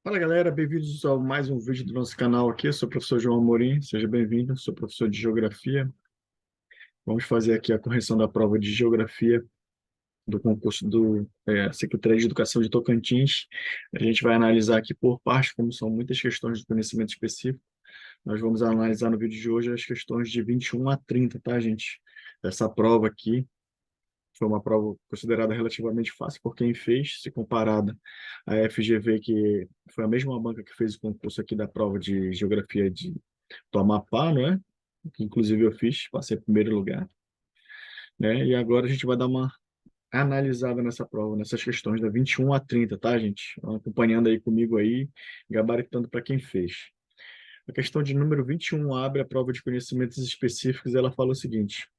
Fala galera, bem-vindos a mais um vídeo do nosso canal aqui. Eu sou o professor João Amorim, seja bem-vindo. Sou professor de Geografia. Vamos fazer aqui a correção da prova de Geografia do concurso do Secretaria de Educação de Tocantins. A gente vai analisar aqui por parte, como são muitas questões de conhecimento específico. Nós vamos analisar no vídeo de hoje as questões de 21 a 30, tá, gente? Essa prova aqui foi uma prova considerada relativamente fácil por quem fez, se comparada à FGV, que foi a mesma banca que fez o concurso aqui da prova de Geografia do Amapá, não é? Que inclusive eu fiz, passei em primeiro lugar, né? E agora a gente vai dar uma analisada nessa prova, nessas questões da 21 a 30, tá, gente? Acompanhando aí comigo aí, gabaritando para quem fez. A questão de número 21 abre a prova de conhecimentos específicos, ela fala o seguinte: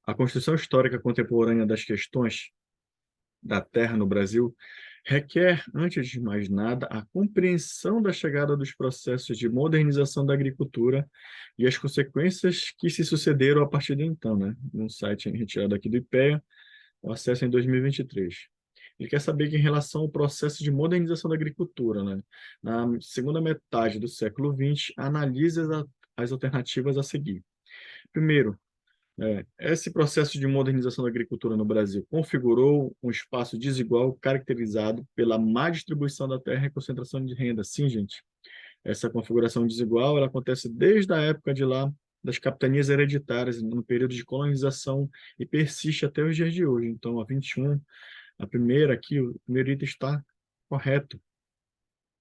a construção histórica contemporânea das questões da terra no Brasil requer, antes de mais nada, a compreensão da chegada dos processos de modernização da agricultura e as consequências que se sucederam a partir de então, né? Um site retirado aqui do IPEA, o acesso em 2023. Ele quer saber que, em relação ao processo de modernização da agricultura, né? Na segunda metade do século XX, analise as alternativas a seguir. Primeiro, esse processo de modernização da agricultura no Brasil configurou um espaço desigual caracterizado pela má distribuição da terra e concentração de renda. Sim, gente, essa configuração desigual ela acontece desde a época de lá das capitanias hereditárias, no período de colonização, e persiste até os dias de hoje. Então, a 21, a primeira aqui, o primeiro item está correto,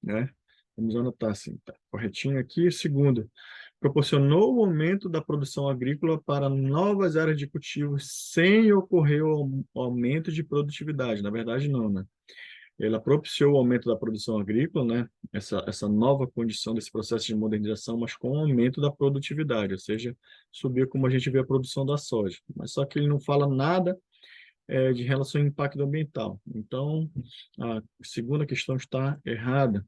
né? Vamos anotar assim, tá corretinho aqui. Segundo, proporcionou o aumento da produção agrícola para novas áreas de cultivo sem ocorrer o aumento de produtividade. Na verdade, não, né? Ela propiciou o aumento da produção agrícola, né? Essa nova condição desse processo de modernização, mas com o aumento da produtividade, ou seja, subiu como a gente vê a produção da soja. Mas só que ele não fala nada de relação ao impacto ambiental. Então, a segunda questão está errada.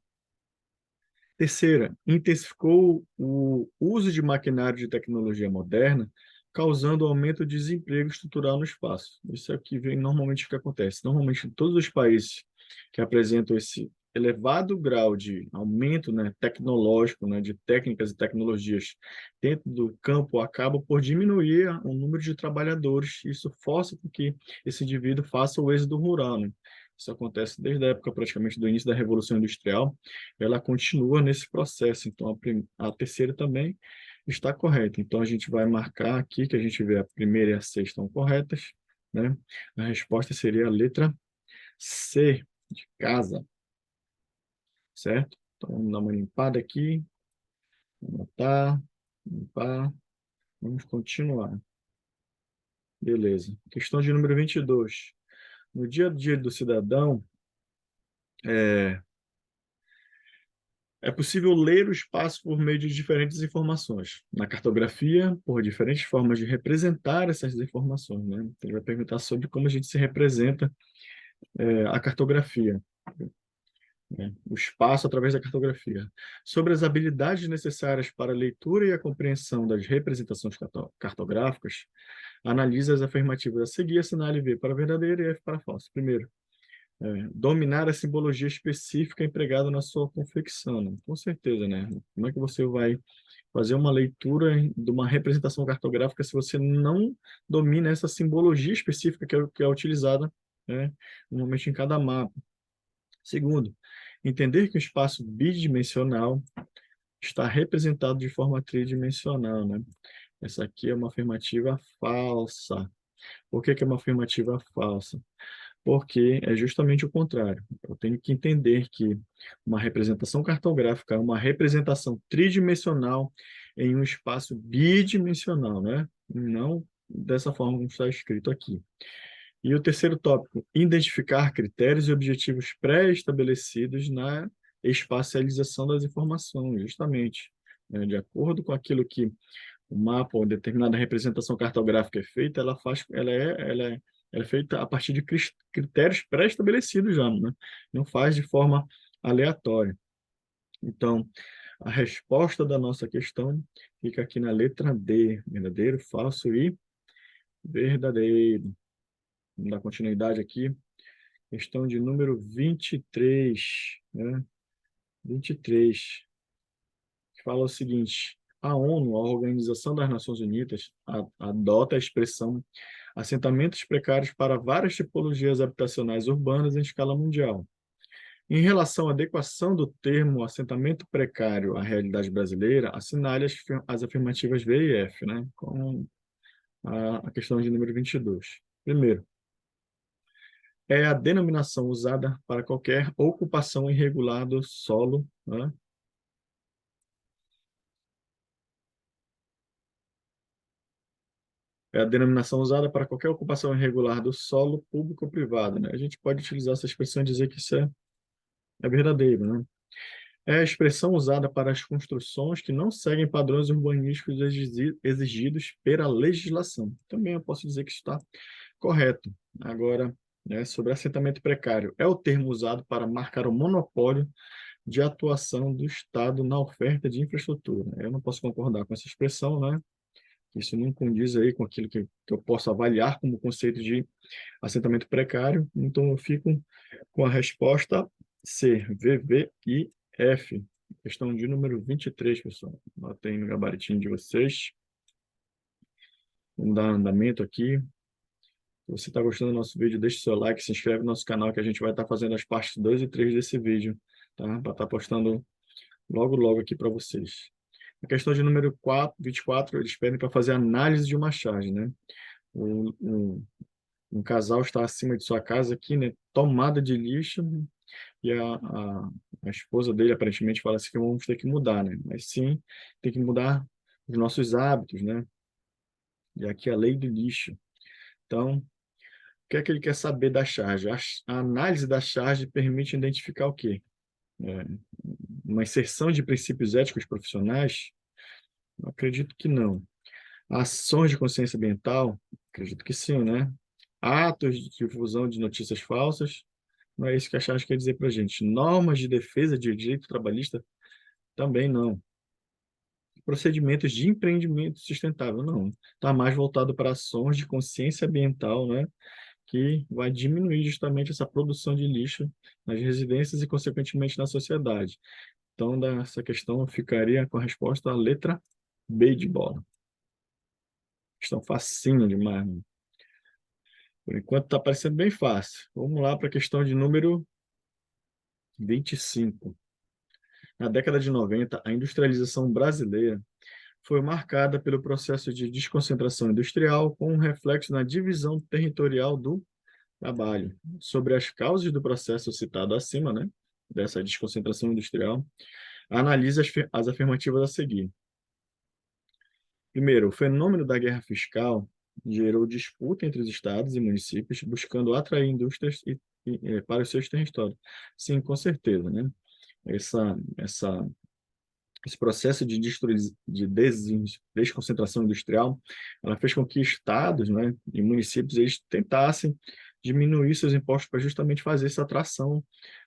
Terceira, intensificou o uso de maquinário de tecnologia moderna, causando aumento de desemprego estrutural no espaço. Isso é o que vem normalmente o que acontece. Normalmente, em todos os países que apresentam esse elevado grau de aumento, né, tecnológico, né, de técnicas e tecnologias dentro do campo, acaba por diminuir o número de trabalhadores. Isso força com que esse indivíduo faça o êxodo rural, né? Isso acontece desde a época praticamente do início da Revolução Industrial, ela continua nesse processo. Então, a terceira também está correta. Então, a gente vai marcar aqui que a gente vê a primeira e a sexta estão corretas, né? A resposta seria a letra C, de casa, certo? Então, vamos dar uma limpada aqui, anotar, limpar, vamos continuar. Beleza. Questão de número 22. No dia a dia do cidadão, é, é possível ler o espaço por meio de diferentes informações. Na cartografia, por diferentes formas de representar essas informações, né? Ele vai perguntar sobre como a gente se representa a cartografia, né? O espaço através da cartografia. Sobre as habilidades necessárias para a leitura e a compreensão das representações cartográficas, analise as afirmativas a seguir, assinale V para verdadeiro e F para falso. Primeiro, dominar a simbologia específica empregada na sua confecção, né? Com certeza, né? Como é que você vai fazer uma leitura de uma representação cartográfica se você não domina essa simbologia específica que é utilizada, né, normalmente em cada mapa? Segundo, entender que o espaço bidimensional está representado de forma tridimensional, né? Essa aqui é uma afirmativa falsa. Por que que é uma afirmativa falsa? Porque é justamente o contrário. Eu tenho que entender que uma representação cartográfica é uma representação tridimensional em um espaço bidimensional, né? Não dessa forma como está escrito aqui. E o terceiro tópico, identificar critérios e objetivos pré-estabelecidos na espacialização das informações, justamente, né? De acordo com aquilo que o mapa ou determinada representação cartográfica é feita, ela é feita a partir de critérios pré-estabelecidos já, né? Não faz de forma aleatória. Então, a resposta da nossa questão fica aqui na letra D, verdadeiro, falso e verdadeiro. Vamos dar continuidade aqui. Questão de número 23, né? 23, que fala o seguinte: a ONU, a Organização das Nações Unidas, adota a expressão assentamentos precários para várias tipologias habitacionais urbanas em escala mundial. Em relação à adequação do termo assentamento precário à realidade brasileira, assinale as afirmativas V e F, né, com a questão de número 22. Primeiro, é a denominação usada para qualquer ocupação irregular do solo, né? É a denominação usada para qualquer ocupação irregular do solo público ou privado, né? A gente pode utilizar essa expressão e dizer que isso é verdadeiro, né? É a expressão usada para as construções que não seguem padrões urbanísticos exigidos pela legislação. Também eu posso dizer que isso está correto. Agora, né, sobre assentamento precário, é o termo usado para marcar o monopólio de atuação do Estado na oferta de infraestrutura. Eu não posso concordar com essa expressão, né? Isso não condiz aí com aquilo que eu posso avaliar como conceito de assentamento precário, então eu fico com a resposta C, V, V e F. Questão de número 23, pessoal. Botei no gabaritinho de vocês. Vamos dar andamento aqui. Se você está gostando do nosso vídeo, deixe seu like, se inscreve no nosso canal que a gente vai estar fazendo as partes 2 e 3 desse vídeo, tá? Para estar postando logo, logo aqui para vocês. A questão de número 24, eles pedem para fazer análise de uma charge, né? Um casal está acima de sua casa aqui, né? Tomada de lixo, e a esposa dele aparentemente fala assim que vamos ter que mudar, né? Mas sim, tem que mudar os nossos hábitos, né? E aqui é a lei do lixo. Então, o que é que ele quer saber da charge? A análise da charge permite identificar o quê? É, uma inserção de princípios éticos profissionais? Eu acredito que não. Ações de consciência ambiental? Acredito que sim, né? Atos de difusão de notícias falsas? Não é isso que a charge quer dizer para a gente. Normas de defesa de direito trabalhista? Também não. Procedimentos de empreendimento sustentável? Não. Está mais voltado para ações de consciência ambiental, né? Que vai diminuir justamente essa produção de lixo nas residências e, consequentemente, na sociedade. Então, dessa questão, ficaria com a resposta à letra B de bola. Questão facinha demais, né? Por enquanto está parecendo bem fácil. Vamos lá para a questão de número 25. Na década de 90, a industrialização brasileira foi marcada pelo processo de desconcentração industrial, com um reflexo na divisão territorial do trabalho. Sobre as causas do processo citado acima, né, dessa desconcentração industrial, analise as afirmativas a seguir. Primeiro, o fenômeno da guerra fiscal gerou disputa entre os estados e municípios, buscando atrair indústrias para os seus territórios. Sim, com certeza, né? Essa esse processo desconcentração industrial, ela fez com que estados, né, e municípios eles tentassem diminuir seus impostos para justamente fazer essa atração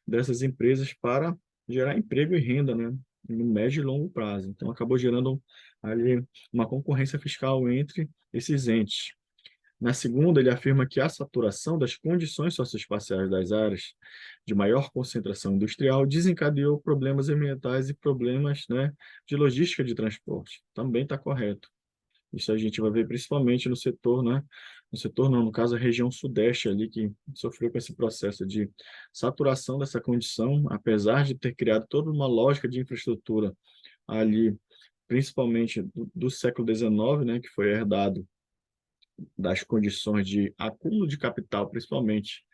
dessas empresas para gerar emprego e renda, né, no médio e longo prazo. Então, acabou gerando ali uma concorrência fiscal entre esses entes. Na segunda, ele afirma que a saturação das condições socioespaciais das áreas de maior concentração industrial desencadeou problemas ambientais e problemas, né, de logística de transporte. Também está correto. Isso a gente vai ver principalmente no setor, né? No setor não, no caso a região sudeste ali que sofreu com esse processo de saturação dessa condição, apesar de ter criado toda uma lógica de infraestrutura ali, principalmente do século XIX, né, que foi herdado das condições de acúmulo de capital, principalmente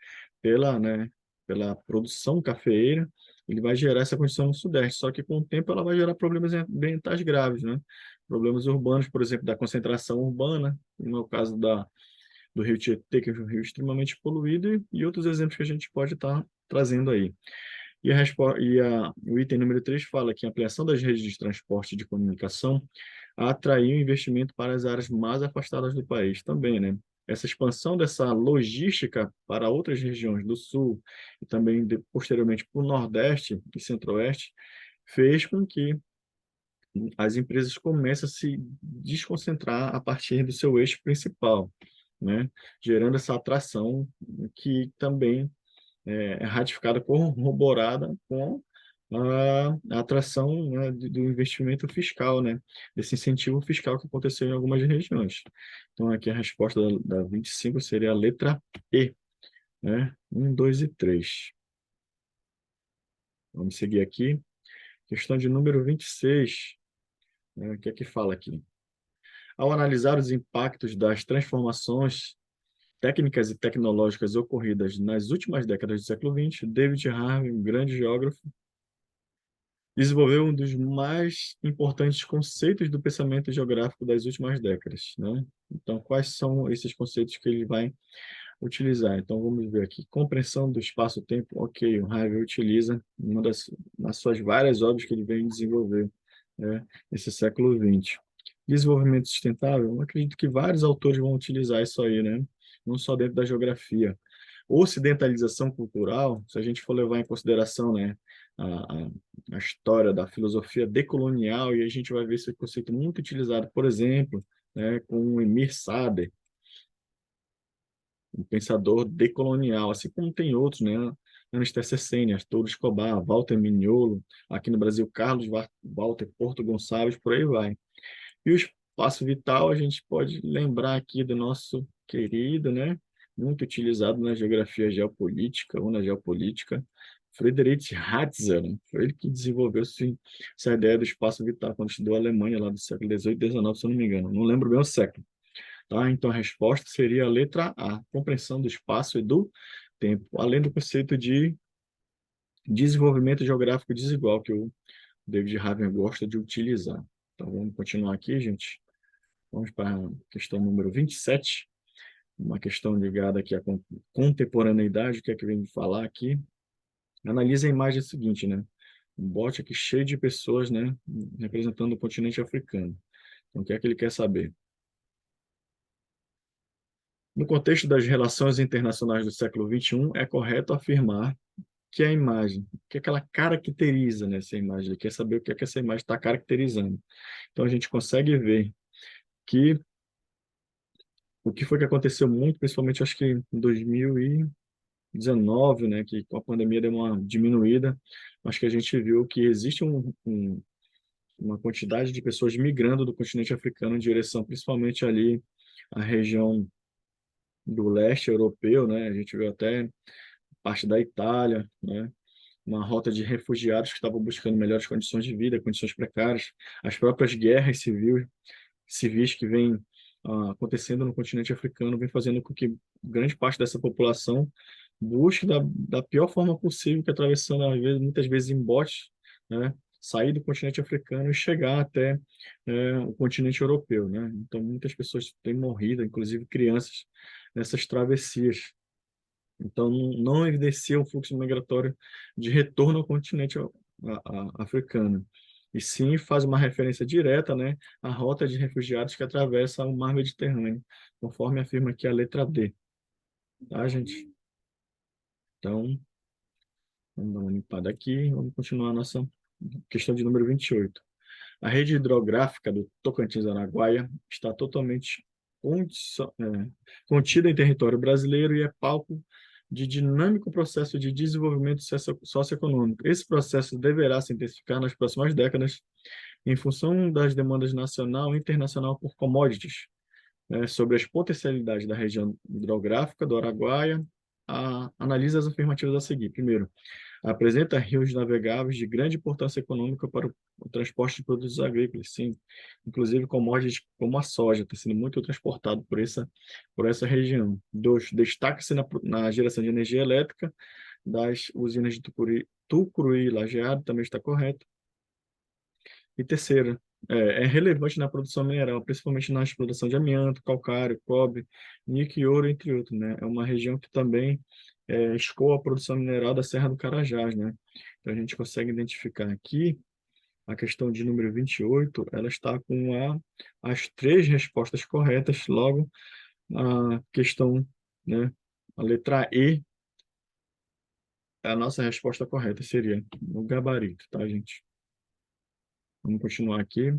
pela produção cafeeira, ele vai gerar essa condição no Sudeste. Só que com o tempo ela vai gerar problemas ambientais graves, né? Problemas urbanos, por exemplo, da concentração urbana, no caso do Rio Tietê, que é um rio extremamente poluído, e outros exemplos que a gente pode estar trazendo aí. O item número 3 fala que a ampliação das redes de transporte e de comunicação atraiu investimento para as áreas mais afastadas do país também, né? Essa expansão dessa logística para outras regiões do Sul e também posteriormente para o Nordeste e Centro-Oeste fez com que as empresas comecem a se desconcentrar a partir do seu eixo principal, né? Gerando essa atração que também é ratificada, corroborada com a atração, né, do investimento fiscal, né, desse incentivo fiscal que aconteceu em algumas regiões. Então, aqui a resposta da 25 seria a letra E, né? 1, 2 e 3. Vamos seguir aqui. Questão de número 26, né? O que é que fala aqui? Ao analisar os impactos das transformações técnicas e tecnológicas ocorridas nas últimas décadas do século XX, David Harvey, um grande geógrafo, desenvolveu um dos mais importantes conceitos do pensamento geográfico das últimas décadas, né? Então, quais são esses conceitos que ele vai utilizar? Então, vamos ver aqui. Compreensão do espaço-tempo. Ok, o Harvey utiliza nas suas várias obras que ele vem desenvolver, né, nesse século XX. Desenvolvimento sustentável. Eu acredito que vários autores vão utilizar isso aí, né? Não só dentro da geografia. Ocidentalização cultural, se a gente for levar em consideração, né, a história da filosofia decolonial, e a gente vai ver esse conceito muito utilizado, por exemplo, né, com o Emir Sader, um pensador decolonial, assim como tem outros, né? Anastasia Sena, Arturo Escobar, Walter Mignolo, aqui no Brasil, Carlos Walter Porto Gonçalves, por aí vai. E o espaço vital, a gente pode lembrar aqui do nosso querido, né? Muito utilizado na geografia geopolítica ou na geopolítica, Friedrich Ratzer, né? Foi ele que desenvolveu essa ideia do espaço vital quando estudou a Alemanha lá do século XVIII e XIX, se eu não me engano. Não lembro bem o século. Tá? Então, a resposta seria a letra A, compreensão do espaço e do tempo, além do conceito de desenvolvimento geográfico desigual, que o David Harvey gosta de utilizar. Então, vamos continuar aqui, gente. Vamos para a questão número 27, uma questão ligada aqui à contemporaneidade, o que é que vem falar aqui. Analise a imagem seguinte, né? Um bote aqui cheio de pessoas, né, representando o continente africano. Então, o que é que ele quer saber? No contexto das relações internacionais do século XXI, é correto afirmar que a imagem, o que é que ela caracteriza nessa imagem? Ele quer saber o que é que essa imagem está caracterizando. Então, a gente consegue ver que o que foi que aconteceu muito, principalmente acho que em 2019, né, que com a pandemia deu uma diminuída, acho que a gente viu que existe uma quantidade de pessoas migrando do continente africano em direção, principalmente ali, à região do leste europeu, né? A gente viu até parte da Itália, né? Uma rota de refugiados que estavam buscando melhores condições de vida, condições precárias, as próprias guerras civis que vêm acontecendo no continente africano, vem fazendo com que grande parte dessa população busque da pior forma possível, que é atravessando, às vezes, muitas vezes em botes, né? Sair do continente africano e chegar até o continente europeu, né? Então, muitas pessoas têm morrido, inclusive crianças, nessas travessias. Então, não evidencia um fluxo migratório de retorno ao continente africano. E sim faz uma referência direta, né, à rota de refugiados que atravessa o mar Mediterrâneo, conforme afirma aqui a letra D. Tá, gente? Então, vamos dar uma limpada aqui. Vamos continuar a nossa questão de número 28. A rede hidrográfica do Tocantins-Araguaia está totalmente contida em território brasileiro e é palco de dinâmico processo de desenvolvimento socioeconômico. Esse processo deverá se intensificar nas próximas décadas em função das demandas nacional e internacional por commodities, sobre as potencialidades da região hidrográfica do Araguaia. Analisa as afirmativas a seguir. Primeiro, apresenta rios navegáveis de grande importância econômica para o transporte de produtos agrícolas, sim. Inclusive commodities como a soja, está sendo muito transportado por essa região. Dois, destaca-se na geração de energia elétrica das usinas de Tucuruí e Lajeado, também está correto. E terceiro, é relevante na produção mineral, principalmente na exploração de amianto, calcário, cobre, níquel e ouro, entre outros, né? É uma região que também escoa a produção mineral da Serra do Carajás, né? Então a gente consegue identificar aqui a questão de número 28, ela está com as três respostas corretas, logo a questão, né? A letra E, a nossa resposta correta seria no gabarito, tá, gente? Vamos continuar aqui.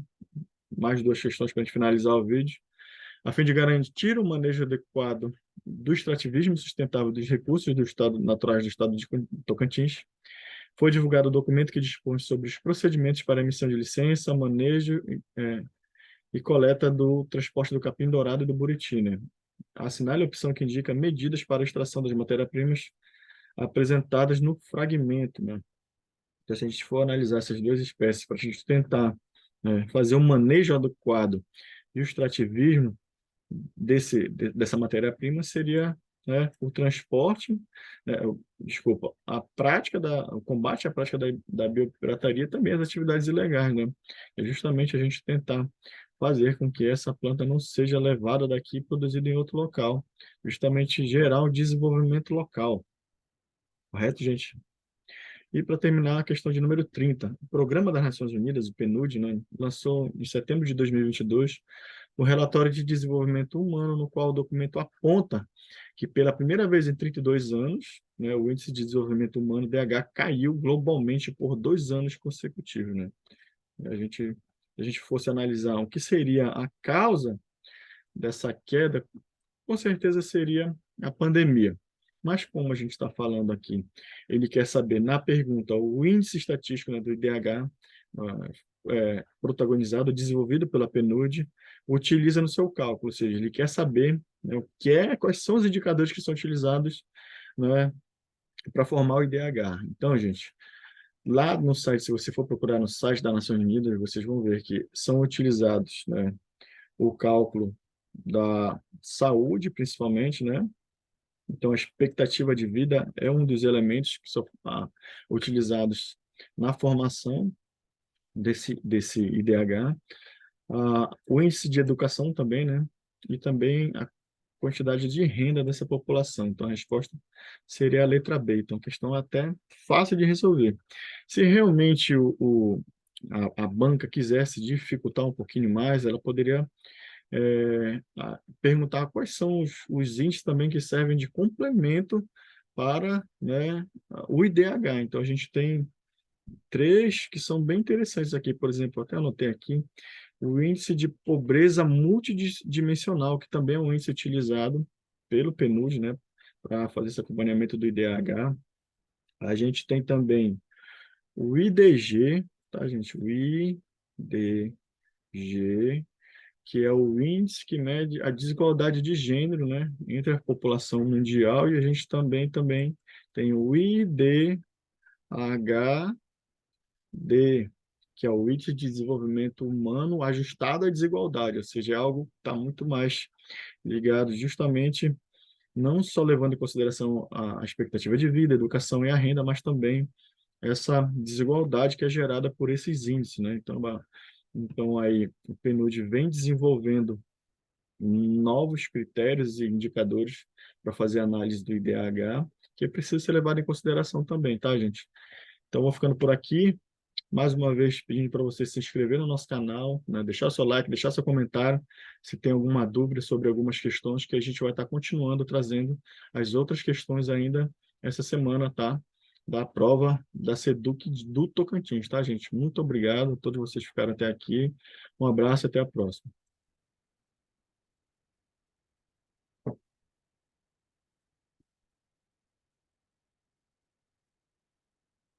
Mais duas questões para a gente finalizar o vídeo. A fim de garantir o manejo adequado do extrativismo sustentável dos recursos do estado naturais do estado de Tocantins, Foi divulgado o documento que dispõe sobre os procedimentos para emissão de licença, manejo e coleta do transporte do capim-dourado e do buriti, né? Assinale a opção que indica medidas para a extração das matérias-primas apresentadas no fragmento, né? Então, se a gente for analisar essas duas espécies para a gente tentar, né, fazer um manejo adequado e o extrativismo dessa matéria-prima seria, né, o transporte, né, desculpa, o combate à prática da biopirataria e também as atividades ilegais, né? É justamente a gente tentar fazer com que essa planta não seja levada daqui e produzida em outro local, justamente gerar um desenvolvimento local, correto, gente? E para terminar, a questão de número 30. O Programa das Nações Unidas, o PNUD, né, lançou em setembro de 2022 o relatório de desenvolvimento humano, no qual o documento aponta que pela primeira vez em 32 anos, né, o índice de desenvolvimento humano, DH, caiu globalmente por 2 anos consecutivos, né? A gente fosse analisar o que seria a causa dessa queda, com certeza seria a pandemia. Mas como a gente está falando aqui, ele quer saber na pergunta o índice estatístico, né, do IDH, protagonizado, desenvolvido pela PNUD, utiliza no seu cálculo, ou seja, ele quer saber, né, quais são os indicadores que são utilizados, né, para formar o IDH. Então, gente, lá no site, se você for procurar no site da Nações Unidas, vocês vão ver que são utilizados, né, o cálculo da saúde, principalmente, né? Então, a expectativa de vida é um dos elementos que são utilizados na formação desse IDH. O índice de educação também, né? E também a quantidade de renda dessa população. Então, a resposta seria a letra B. Então, questão até fácil de resolver. Se realmente a banca quisesse dificultar um pouquinho mais, ela poderia perguntar quais são os índices também que servem de complemento para, né, o IDH. Então, a gente tem três que são bem interessantes aqui. Por exemplo, até anotei aqui, o índice de pobreza multidimensional, que também é um índice utilizado pelo PNUD, né, para fazer esse acompanhamento do IDH. A gente tem também o IDG, tá, gente? O IDG, que é o índice que mede a desigualdade de gênero, né, entre a população mundial, e a gente também tem o IDHD, que é o Índice de Desenvolvimento Humano ajustado à desigualdade, ou seja, é algo que está muito mais ligado justamente, não só levando em consideração a expectativa de vida, a educação e a renda, mas também essa desigualdade que é gerada por esses índices, né? Então aí o PNUD vem desenvolvendo novos critérios e indicadores para fazer análise do IDH, que precisa ser levado em consideração também, tá, gente? Então, vou ficando por aqui. Mais uma vez, pedindo para você se inscrever no nosso canal, né? Deixar seu like, deixar seu comentário, se tem alguma dúvida sobre algumas questões, que a gente vai estar continuando trazendo as outras questões ainda essa semana, tá? Da prova da SEDUC do Tocantins, tá, gente? Muito obrigado a todos vocês que ficaram até aqui. Um abraço e até a próxima.